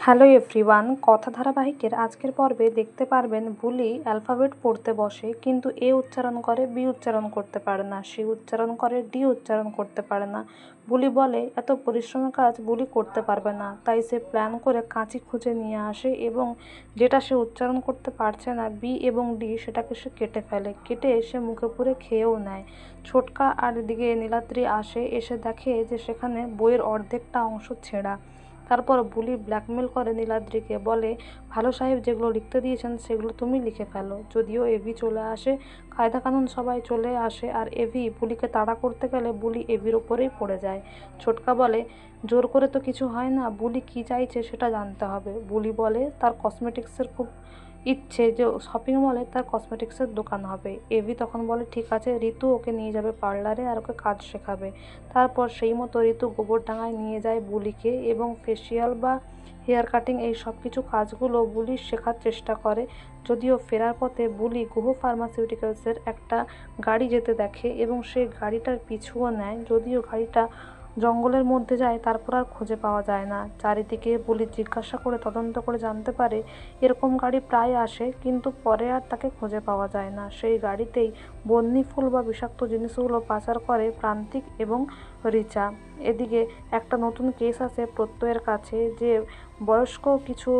Hello everyone, কথা ধারাবাহিকের আজকের পর্বে দেখতে পারবেন বুলি অ্যালফাবেট পড়তে বসে, কিন্তু এ উচ্চারণ করে বি উচ্চারণ করতে পারে না, সি উচ্চারণ করে ডি উচ্চারণ করতে পারে না। বুলি বলে এত পরিশ্রমের কাজ বুলি করতে পারবে না, তাই সে প্ল্যান করে কাঁচি খুঁজে নিয়ে আসে এবং যেটা সে উচ্চারণ করতে পারছে না বি এবং ডি সেটাকে সে কেটে ফেলে, কেটে সে মুখে পুরে খেয়েও নেয়। ছোটকা আর এদিকে নীলাদ্রি আসে, এসে দেখে যে সেখানে বইয়ের অর্ধেকটা অংশ ছেঁড়া। তারপর বুলি ব্ল্যাকমেল করে নীলাদ্রিকে, বলে ভালো সাহেব যেগুলো লিখতে দিয়েছেন সেগুলো তুমি লিখে ফেলো। যদিও এভি চলে আসে, কায়দা কানুন সবাই চলে আসে, আর এভি বুলিকে তাড়া করতে গেলে বুলি এভির ওপরেই পড়ে যায়। ছোটকা বলে জোর করে তো কিছু হয় না, বুলি কি চাইছে সেটা জানতে হবে। বুলি বলে তার কসমেটিক্সের খুব ইচ্ছে যে শপিং মলে তার কসমেটিক্সের দোকান হবে। এভি তখন বলে ঠিক আছে, ঋতু ওকে নিয়ে যাবে পার্লারে আর ওকে কাজ শেখাবে। তারপর সেই মতো ঋতু গোবরডাঙ্গায় নিয়ে যায় বুলিকে এবং ফেসিয়াল বা হেয়ার কাটিং এই সব কিছু কাজগুলো বুলি শেখার চেষ্টা করে। যদিও ফেরার পথে বুলি গুহ ফার্মাসিউটিক্যালসের একটা গাড়ি যেতে দেখে এবং সেই গাড়িটার পিছুও নেয়, যদিও গাড়িটা জঙ্গলের মধ্যে যায়, তারপর আর খুঁজে পাওয়া যায় না। চারিদিকে বুলি জিজ্ঞাসা করে তদন্ত করে জানতে পারে এরকম গাড়ি প্রায় আসে, কিন্তু পরে আর তাকে খুঁজে পাওয়া যায় না। সেই গাড়িতেই বন্যি ফুল বা বিষাক্ত জিনিসগুলো পাচার করে প্রান্তিক এবং রিচা। এদিকে একটা নতুন কেস আসে প্রত্যয়ের কাছে যে বয়স্ক কিছু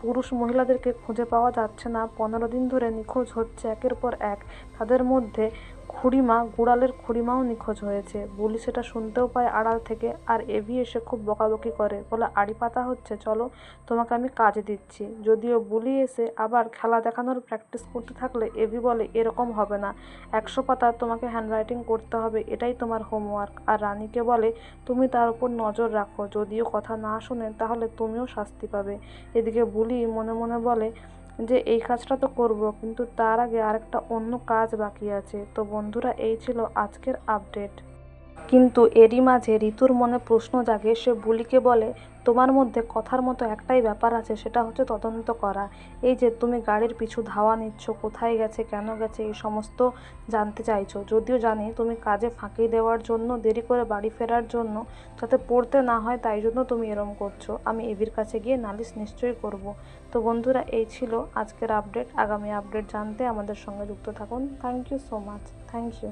পুরুষ মহিলাদেরকে খুঁজে পাওয়া যাচ্ছে না, 15 দিন ধরে নিখোঁজ হচ্ছে একের পর এক। তাদের মধ্যে খুড়িমা, গুড়ালের খুড়িমাও নিখোঁজ হয়েছে। বুলি সেটা শুনতেও পায় আড়াল থেকে, আর এভি এসে খুব বকাবকি করে, বলে আড়ি পাতা হচ্ছে, চলো তোমাকে আমি কাজ দিচ্ছি। যদিও বুলি এসে আবার খেলা দেখানোর প্র্যাকটিস করতে থাকলে এভি বলে এরকম হবে না, 100 পাতা তোমাকে হ্যান্ডরাইটিং করতে হবে, এটাই তোমার হোমওয়ার্ক। আর রানীকে বলে তুমি তার উপর নজর রাখো, যদিও কথা না শোনে তাহলে তুমিও শাস্তি পাবে। এদিকে বুলি মনে মনে বলে যে এই কাজটা তো করব, কিন্তু তার আগে আরেকটা অন্য কাজ বাকি আছে। তো বন্ধুরা, এই ছিল আজকের আপডেট। কিন্তু এরই মাঝে ঋতুর মনে প্রশ্ন জাগে, সে বুলিকে বলে তোমার মধ্যে কথার মতো একটাই ব্যাপার আছে, সেটা হচ্ছে তদন্ত করা। এই যে তুমি গাড়ির পিছু ধাওয়া নিচ্ছ, কোথায় গেছে, কেন গেছে, এই সমস্ত জানতে চাইছো। যদিও জানি তুমি কাজে ফাঁকি দেওয়ার জন্য, দেরি করে বাড়ি ফেরার জন্য, যাতে পড়তে না হয় তাই জন্য তুমি এরম করছো। আমি এভির কাছে গিয়ে নালিশ নিশ্চয়ই করব। তো বন্ধুরা, এই ছিল আজকের আপডেট। আগামী আপডেট জানতে আমাদের সঙ্গে যুক্ত থাকুন। Thank you so much. Thank you.